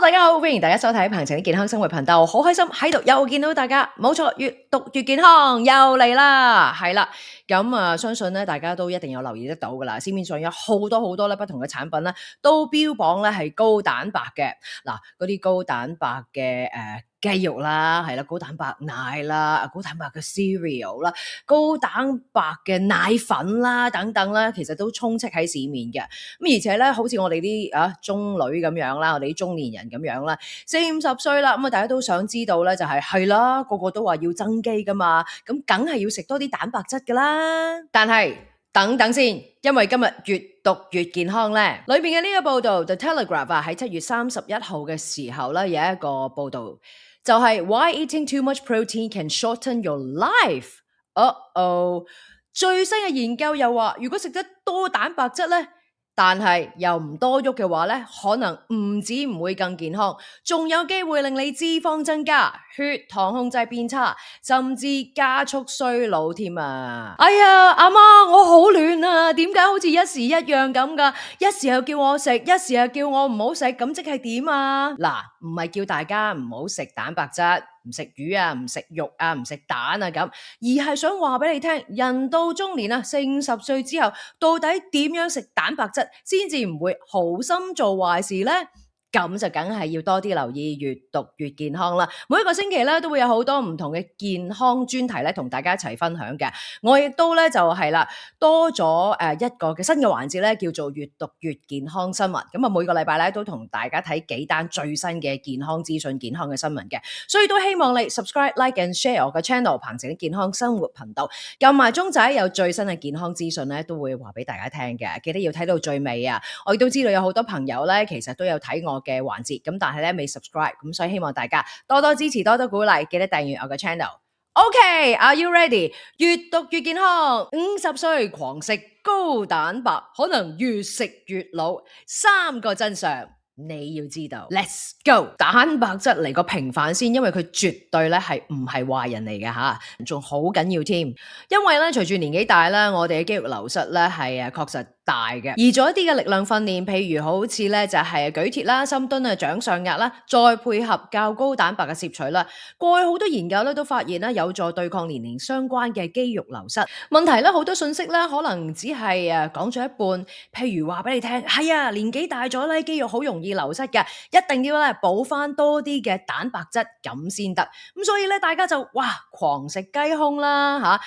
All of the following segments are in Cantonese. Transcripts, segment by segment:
大家好，歡迎大家收睇彭程的健康生活頻道，好開心喺度又見到大家，冇錯，越讀越健康又嚟啦，係啦，咁相信咧大家都一定有留意得到噶啦，市面上有好多咧不同嘅產品咧，都標榜咧係高蛋白嘅，嗱嗰啲高蛋白嘅雞肉啦，係啦，高蛋白奶啦，高蛋白嘅 cereal 啦，高蛋白嘅奶粉啦，等等啦，其實都充斥喺市面嘅。咁而且咧，好似我哋啲中女咁樣啦，我哋啲中年人咁樣啦，40-50歲啦，咁大家都想知道咧，就係啦，個個都話要增肌噶嘛，咁梗係要食多啲蛋白質噶啦。但係等等先，因為今日越讀越健康咧，裏邊嘅呢個報導 The Telegraph 喺7月31號嘅時候咧，有一個報導。就係 Why eating too much protein can shorten your life。最新嘅研究又話，如果食得多蛋白質咧，但係又唔多喐嘅話咧，可能唔止唔會更健康，仲有機會令你脂肪增加、血糖控制變差，甚至加速衰老添啊！哎呀，阿媽，我好亂啊，點解好似一時一樣咁㗎？一時又叫我食，一時又叫我唔好食，咁即係點啊？嗱，唔係叫大家唔好食蛋白質，唔食魚啊，唔食肉啊，唔食蛋啊咁，而係想話俾你聽，人到中年啊，40-50歲之後，到底點樣食蛋白質先至唔會好心做壞事呢？咁就梗係要多啲留意，越讀越健康啦。每一個星期咧都會有好多唔同嘅健康專題咧，同大家一齊分享嘅。我亦都咧就係啦，多咗一個嘅新嘅環節咧，叫做越讀越健康新聞。咁啊，每個禮拜咧都同大家睇幾單最新嘅健康資訊、健康嘅新聞嘅。所以都希望你 subscribe、like and share 我嘅 channel 彭程的健康生活頻道，撳埋鐘仔，有最新嘅健康資訊咧，都會話俾大家聽嘅。記得要睇到最尾啊！我亦都知道有好多朋友咧，其實都有睇我嘅環節，咁但係咧未 subscribe，咁所以希望大家多多支持，多多鼓勵，記得訂閱我嘅 channel。OK，Are you ready？ 越讀越健康，50歲狂食高蛋白，可能越食越老，3個真相你要知道。Let's go， 蛋白質嚟個平反先，因為佢絕對咧係唔係壞人嚟嘅吓，仲好緊要添。因為咧隨住年紀大咧，我哋嘅肌肉流失咧係確實大嘅，而做一啲嘅力量訓練，譬如好似咧就係舉鐵啦、深蹲啊、掌上壓啦，再配合較高蛋白嘅攝取啦。過去好多研究咧都發現咧有助對抗年齡相關嘅肌肉流失。問題咧好多信息咧可能只係講咗一半，譬如話俾你聽，係啊，年紀大咗咧肌肉好容易流失嘅，一定要咧補翻多啲嘅蛋白質咁先得。咁所以咧大家就哇狂食雞胸啦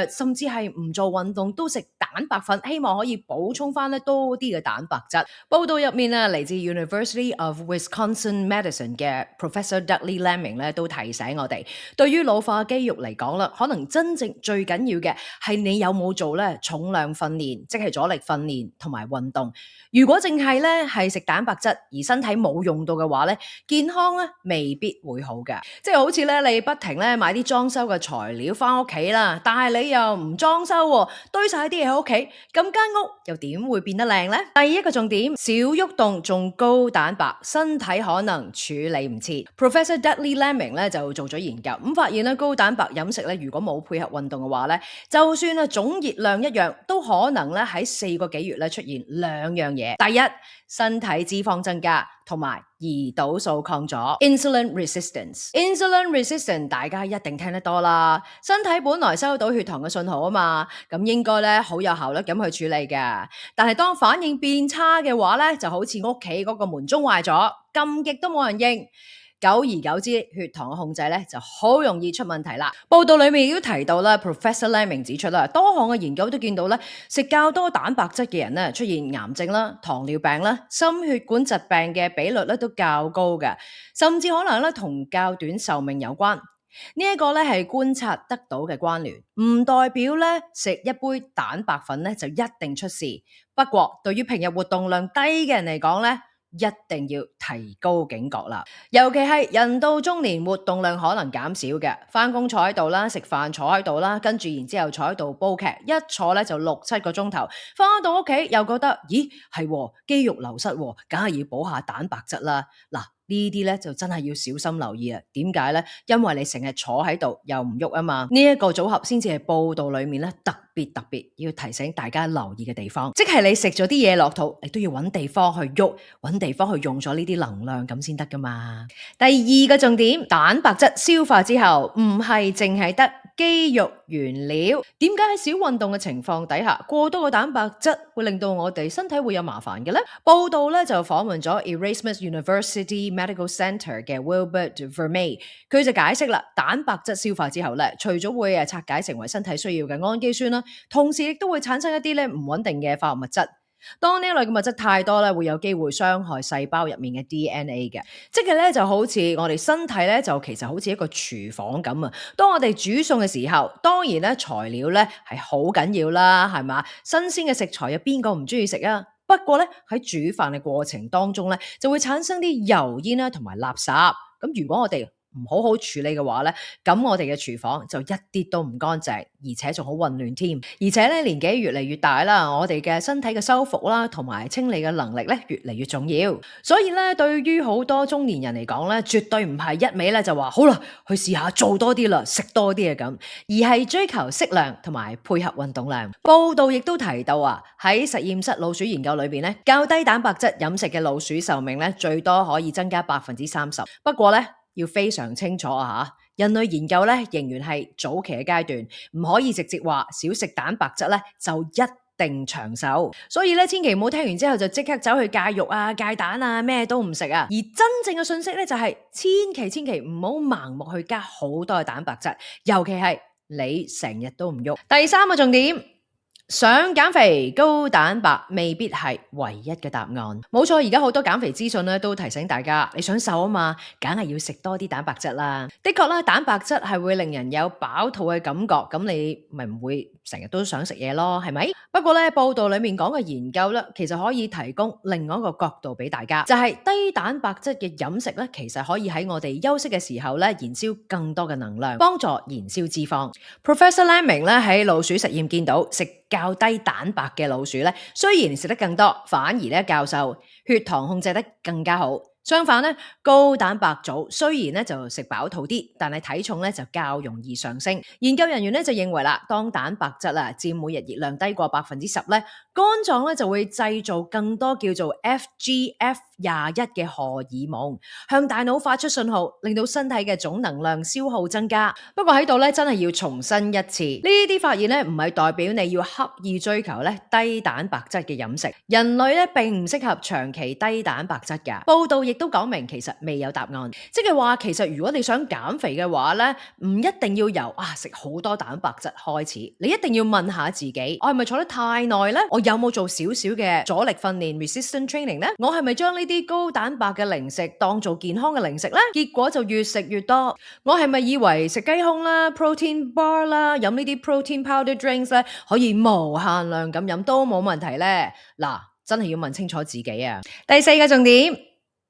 甚至係唔做運動都食蛋白粉，希望可以補充翻咧多啲嘅蛋白質。報道入面嚟自 University of Wisconsin Medicine 嘅 Professor Dudley Lemming 咧都提醒我哋，對於老化肌肉嚟講啦，可能真正最緊要嘅係你有冇做咧重量訓練，即係阻力訓練同埋運動。如果淨係咧係食蛋白質而身體冇用到嘅話咧，健康咧未必會好嘅。即係好似咧你不停咧買啲裝修嘅材料翻屋企啦，但係你又唔裝修喎，堆晒啲嘢喺屋企，咁間屋又點會變得靚呢？第一個重點，少喐動仲高蛋白，身體可能處理唔切。Professor Dudley Lemming 咧就做咗研究，咁發現咧高蛋白飲食咧如果冇配合運動嘅話咧，就算啊總熱量一樣，都可能咧喺4個幾月咧出現兩樣嘢。第一，身體脂肪增加，同埋胰島素抗阻 （insulin resistance）。insulin resistance 大家一定聽得多啦，身體本來收到血糖嘅信號啊嘛，咁應該咧好有效率咁去處理嘅。但係當反應變差嘅話咧，就好似屋企嗰個門鐘壞咗，撳極都冇人應。久而久之，血糖嘅控制咧就好容易出問題啦。報道裏面亦都提到啦 Professor Lemming 指出啦，多項嘅研究都見到咧，食較多蛋白質嘅人咧出現癌症啦、糖尿病啦、心血管疾病嘅比率咧都較高嘅，甚至可能咧同較短壽命有關。呢一個咧係觀察得到嘅關聯，唔代表咧食一杯蛋白粉咧就一定出事。不過對於平日活動量低嘅人嚟講咧，一定要提高警覺啦，尤其係人到中年，活動量可能減少嘅，返工坐喺度啦，食飯坐喺度啦，跟住然之後坐喺度煲劇，一坐咧就6-7個鐘頭，返到屋企又覺得，咦係肌肉流失，梗係要補下蛋白質啦。嗱，呢啲咧就真係要小心留意啊。點解咧？因為你成日坐喺度又唔喐啊嘛，呢一個組合先至係報道裏面咧特別別要提醒大家留意嘅地方，即係你食咗啲嘢落肚，你都要揾地方去喐，揾地方去用咗呢啲能量咁先得噶嘛。第二個重點，蛋白質消化之後唔係淨係得肌肉原料，點解喺少運動嘅情況底下，過多嘅蛋白質會令到我哋身體會有麻煩嘅呢？報道咧就訪問咗 Erasmus University Medical Centre 嘅 Wilbert Vermey， 佢就解釋啦，蛋白質消化之後咧，除咗會拆解成為身體需要嘅氨基酸啦，同時亦都會產生一啲咧唔穩定嘅化學物質。當呢一類嘅物質太多咧，會有機會傷害細胞入面嘅 DNA 嘅，即係咧就好似我哋身體咧就其實好似一個廚房咁啊。當我哋煮餸嘅時候，當然咧材料咧係好緊要啦，係嘛？新鮮嘅食材有邊個唔中意食啊？不過咧喺煮飯嘅過程當中咧，就會產生啲油煙啦同埋垃圾。咁如果我哋唔好好處理嘅話咧，咁我哋嘅廚房就一啲都唔乾淨，而且仲好混亂添。而且咧年紀越嚟越大啦，我哋嘅身體嘅修復啦同埋清理嘅能力咧越嚟越重要。所以咧對於好多中年人嚟講咧，絕對唔係一味咧就話好啦，去試下做多啲啦，食多啲嘅咁，而係追求適量同埋配合運動量。報道亦都提到啊，喺實驗室老鼠研究裏邊咧，較低蛋白質飲食嘅老鼠壽命咧最多可以增加30%。不過咧，要非常清楚啊，人類研究咧仍然係早期嘅階段，唔可以直接話少食蛋白質咧就一定長壽。所以咧千祈唔好聽完之後就即刻走去戒肉啊、戒蛋啊，咩都唔食啊。而真正嘅信息咧就係千祈唔好盲目去加好多嘅蛋白質，尤其係你成日都唔喐。第三個重點，想減肥，高蛋白未必係唯一嘅答案。冇錯，而家好多減肥資訊咧都提醒大家，你想瘦啊嘛，梗係要食多啲蛋白質啦。的確啦，蛋白質係會令人有飽肚嘅感覺，咁你咪唔會成日都想食嘢咯，係咪？不過咧，報道裏面講嘅研究咧，其實可以提供另外一個角度俾大家，就係低蛋白質嘅飲食咧，其實可以喺我哋休息嘅時候咧，燃燒更多嘅能量，幫助燃燒脂肪。Professor Laming 咧喺老鼠實驗見到食較低蛋白嘅老鼠咧，雖然食得更多，反而咧較瘦，血糖控制得更加好。相反咧，高蛋白組雖然咧就食飽肚啲，但係體重咧就較容易上升。研究人員咧就認為啦，當蛋白質佔每日熱量低過10%咧，肝臟咧就會製造更多叫做 FGF21嘅荷爾蒙，向大腦發出信號，令到身體嘅總能量消耗增加。不過喺度咧真係要重申一次，呢啲發現咧唔係代表你要刻意追求咧低蛋白質嘅飲食，人類咧並唔適合長期低蛋白質㗎。報道亦都講明其實未有答案，即係話其實如果你想減肥嘅話咧，唔一定要由食好多蛋白質開始，你一定要問下自己，我係咪坐得太耐咧？我有冇做少少嘅阻力訓練 resistant training 咧？我係咪將呢啲高蛋白嘅零食當做健康嘅零食咧？結果就越食越多。我係咪以為食雞胸啦、protein bar 啦、飲呢啲 protein powder drinks 咧，可以無限量咁飲都冇問題咧？嗱，真係要問清楚自己啊！第四個重點，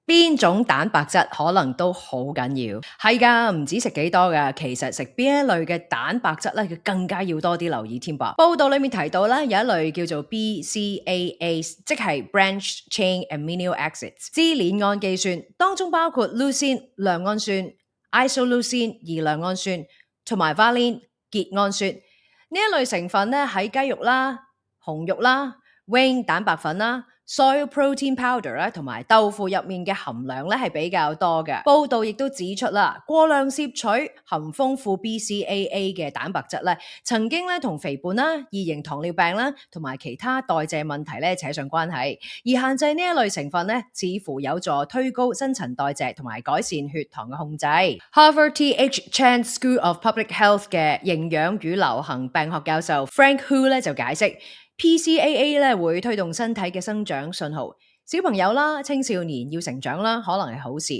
邊種蛋白質可能都好緊要，係㗎，唔止食幾多㗎，其實食邊一類嘅蛋白質咧，佢更加要多啲留意添噃。報道裡面提到咧，有一類叫做 BCAAs， 即係 Branch Chain Amino Acids 支鏈氨基酸，當中包括 leucine 亮氨酸、isoleucine 二亮氨酸同埋 valine 結氨酸。呢一類成分咧喺雞肉啦、紅肉啦、whey 蛋白粉啦、soy protein powder 咧同埋豆腐入面嘅含量咧係比較多嘅。報道亦都指出啦，過量攝取含豐富 BCAA 嘅蛋白質咧，曾經咧同肥胖啦、二型糖尿病啦同埋其他代謝問題咧扯上關係。而限制呢一類成分咧，似乎有助推高新陳代謝同埋改善血糖嘅控制。Harvard T.H. Chan School of Public Health 嘅營養與流行病學教授 Frank Hu 咧就解釋。PCAA 咧會推動身體嘅生長信號，小朋友啦、青少年要成長啦，可能係好事，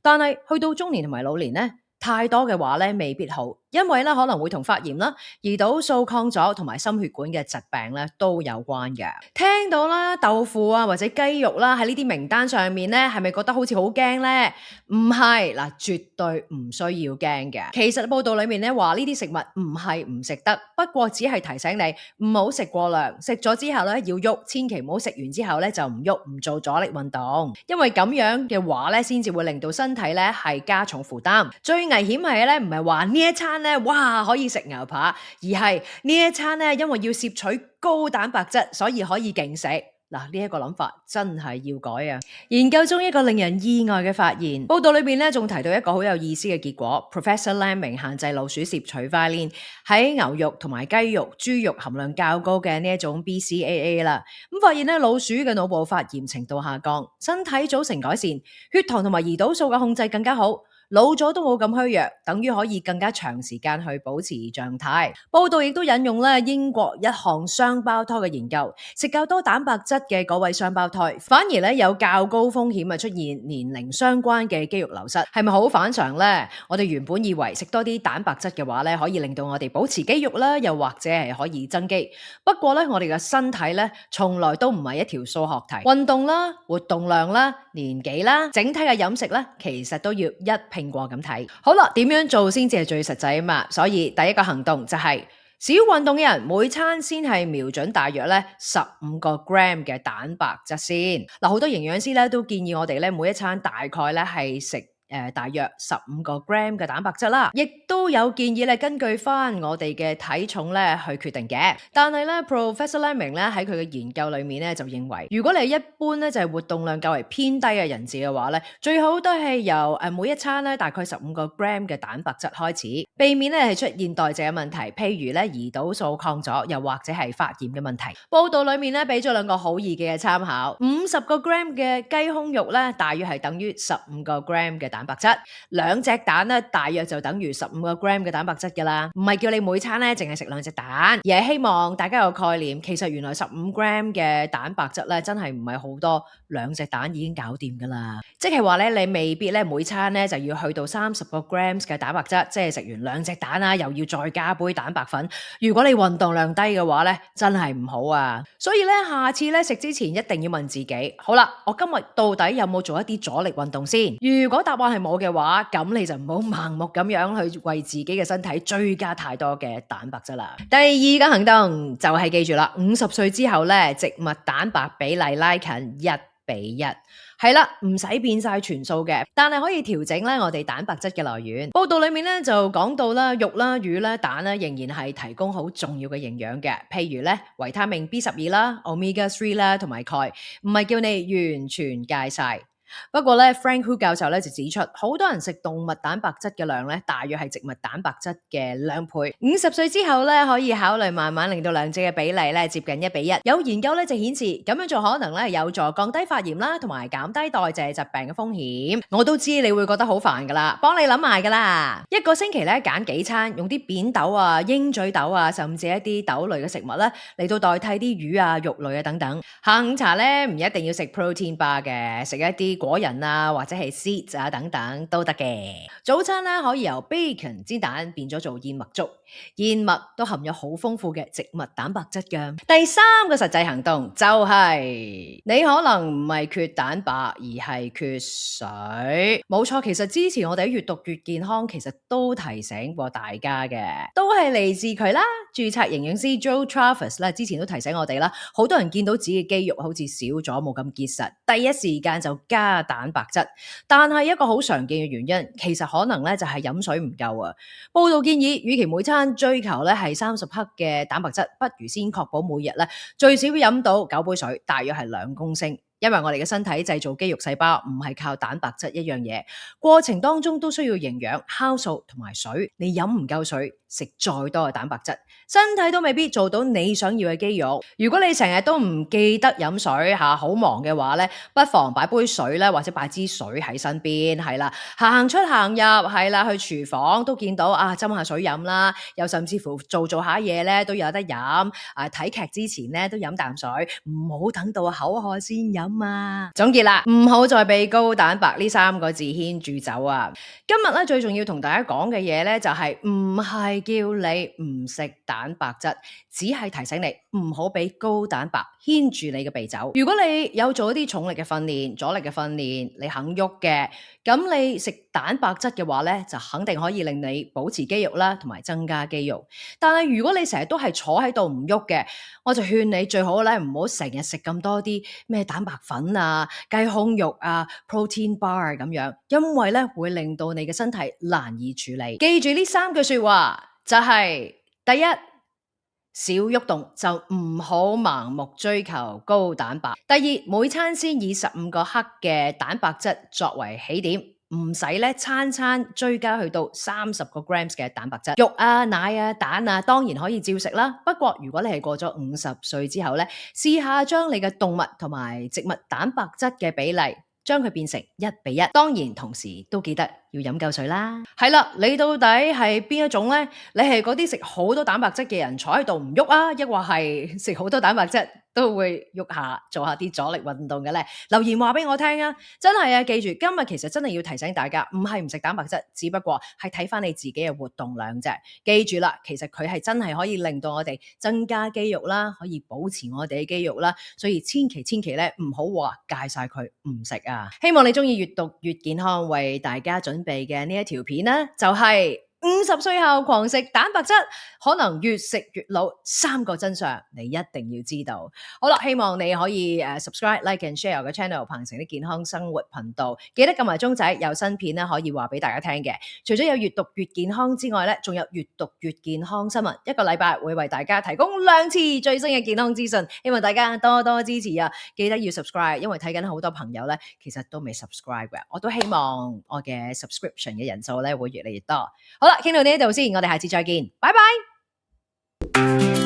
但係去到中年同埋老年咧，太多嘅話咧未必好，因為咧可能會同發炎啦、胰島素抗阻同埋心血管嘅疾病咧都有關嘅。聽到啦豆腐啊或者雞肉啦喺呢啲名單上面咧，係咪覺得好似好驚咧？唔係嗱，絕對唔需要驚嘅。其實報道裏面咧話呢啲食物唔係唔食得，不過只係提醒你唔好食過量，食咗之後咧要喐，千祈唔好食完之後咧就唔喐，唔做阻力運動，因為咁樣嘅話咧先至會令到身體咧係加重負擔。最危險係咧唔係話呢一餐餐咧，哇可以食牛扒，而係呢一餐咧，因為要攝取高蛋白質，所以可以勁食。嗱，呢一個諗法真係要改啊！研究中一個令人意外嘅發現，報道裏面咧仲提到一個好有意思嘅結果。Professor Laming 限制老鼠攝取 valine 喺牛肉同埋雞肉、豬肉含量較高嘅呢一種 BCAA 啦，咁發現咧老鼠嘅腦部發炎程度下降，身體組成改善，血糖同埋胰島素嘅控制更加好。老咗都冇咁虛弱，等於可以更加長時間去保持狀態。報道亦都引用咧英國一項雙胞胎嘅研究，食較多蛋白質嘅嗰位雙胞胎，反而咧有較高風險出現年齡相關嘅肌肉流失，係咪好反常呢？我哋原本以為食多啲蛋白質嘅話咧，可以令到我哋保持肌肉啦，又或者係可以增肌。不過咧，我哋嘅身體咧，從來都唔係一條數學題，運動啦、活動量啦、年紀啦、整體嘅飲食咧，其實都要一拼過咁睇。好啦，點樣做先至係最實際啊嘛？所以第一個行動就係少運動嘅人每餐先係瞄準大約咧15個 gram 嘅蛋白質先。嗱，好多營養師咧都建議我哋咧每一餐大概咧係食大約15個 gram 嘅蛋白質啦，亦都有建議咧根據翻我哋嘅體重咧去決定嘅。但係咧 Professor Laming 咧喺佢嘅研究裏面咧就認為，如果你係一般咧就係活動量較為偏低嘅人士嘅話咧，最好都係由每一餐咧大概15個 gram 嘅蛋白質開始，避免咧係出現代謝嘅問題，譬如咧胰島素抗阻，又或者係發炎嘅問題。報道裏面咧俾咗兩個好易嘅參考，50個 gram 嘅雞胸肉咧大約係等於15個 gram 嘅蛋白質，2隻蛋咧大約就等於15個 gram 嘅蛋白質噶啦，唔係叫你每餐咧淨係食2隻蛋，而係希望大家有個概念，其實原來15 gram 嘅蛋白質咧真係唔係好多，2隻蛋已經搞掂噶啦，即係話咧你未必咧每餐咧就要去到30個 grams 嘅蛋白質，即係食完2隻蛋啦，又要再加杯蛋白粉。如果你運動量低嘅話咧，真係唔好啊！所以咧下次咧食之前一定要問自己，好啦，我今日到底有冇做一啲阻力運動先？如果答案係冇嘅話，咁你就唔好盲目咁樣去為自己嘅身體追加太多嘅蛋白質啦。第二個行動就係記住啦，50歲之後咧，植物蛋白比例拉近1:1。係啦，唔使變晒全數嘅，但係可以調整咧我哋蛋白質嘅來源。報道裏面咧就講到啦，肉啦、魚啦、蛋啦，仍然係提供好重要嘅營養嘅。譬如咧維他命 B12啦、Omega 3啦同埋鈣，唔係叫你完全戒晒。不過咧 Frank Hu 教授咧就指出，好多人食動物蛋白質嘅量咧，大約係植物蛋白質嘅2倍。50歲之後咧，可以考慮慢慢令到兩者嘅比例咧接近1:1。有研究咧就顯示，咁樣做可能咧有助降低發炎啦，同埋減低代謝疾病嘅風險。我都知你會覺得好煩噶啦，幫你諗埋噶啦。一個星期咧揀幾餐，用啲扁豆啊、鷹嘴豆啊，甚至一啲豆類嘅食物咧嚟到代替啲魚啊、肉類啊等等。下午茶咧唔一定要食 protein bar 嘅，食一啲果仁啊，或者係 seeds 啊等等都得嘅。早餐咧可以由 bacon 煎蛋變咗做燕麥粥，燕麥都含有好豐富嘅植物蛋白質㗎。第三個實際行動就係，你可能唔係缺蛋白，而係缺水。冇錯，其實之前我哋喺越讀越健康，其實都提醒過大家嘅，都係嚟自佢啦。註冊營養師 Joe Travis 啦，之前都提醒我哋啦，好多人見到自己嘅肌肉好似少咗，冇咁結實，第一時間就加蛋白質。但係一個好常見嘅原因，其實可能咧就係飲水唔夠啊。報道建議，與其每餐追求咧係30克嘅蛋白質，不如先確保每日咧最少要飲到9杯水，大約係2公升。因為我哋嘅身體製造肌肉細胞唔係靠蛋白質一樣嘢，過程當中都需要營養、酵素同埋水。你飲唔夠水，食再多嘅蛋白質，身體都未必做到你想要嘅肌肉。如果你成日都唔記得飲水好忙嘅話咧，不妨擺杯水咧，或者擺支水喺身邊，係啦，行出行入，係啦，去廚房都見到斟下水飲啦，又甚至乎做下嘢咧都有得飲。睇劇之前咧都飲啖水，唔好等到口渴先飲。總結啦，唔好再被高蛋白呢3個字牽住走啊！今日咧最重要同大家講嘅嘢咧就係唔係係叫你唔食蛋白質，只係提醒你唔好俾高蛋白牽住你嘅鼻走。如果你有做一啲重力嘅訓練、阻力嘅訓練，你肯喐嘅，咁你食蛋白質嘅話咧，就肯定可以令你保持肌肉啦，同埋增加肌肉。但係如果你成日都係坐喺度唔喐嘅，我就勸你最好咧唔好成日食咁多啲咩蛋白粉啊、雞胸肉啊、protein bar 咁樣，因為咧會令到你嘅身體難以處理。記住呢3句說話，就係第一，少喐動就唔好盲目追求高蛋白。第二，每餐先以15個克嘅蛋白質作為起點，唔使咧餐餐追加去到30個 grams 嘅蛋白質。肉啊、奶啊、蛋啊，當然可以照食啦。不過如果你係過咗50歲之後咧，試下將你嘅動物同埋植物蛋白質嘅比例，將佢變成1:1，當然同時都記得要飲夠水啦。係啦，你到底係邊一種呢？你係嗰啲食好多蛋白質嘅人坐喺度唔喐啊，抑或係食好多蛋白質都會喐下做下啲阻力運動嘅呢？留言話俾我聽啊！真係啊，記住今日其實真係要提醒大家，唔係唔食蛋白質，只不過係睇翻你自己嘅活動量啫。記住啦，其實佢係真係可以令到我哋增加肌肉啦，可以保持我哋嘅肌肉啦，所以千祈咧唔好話戒晒佢唔食啊！希望你中意越讀越健康，為大家準備嘅呢一條片呢，就係50歲後狂食蛋白質，可能越食越老，3個真相你一定要知道。好啦，希望你可以subscribe、like and share 嘅 channel， 鵬程的健康生活頻道，記得撳埋鐘仔，有新片咧可以話俾大家聽嘅。除咗有越讀越健康之外咧，仲有越讀越健康新聞，一個禮拜會為大家提供2次最新嘅健康資訊，希望大家多多支持啊！記得要 subscribe， 因為睇緊好多朋友咧，其實都未 subscribe 嘅，我都希望我嘅 subscription 嘅人數咧會越嚟越多。好啦，傾到呢度先，我哋下次再見，拜拜。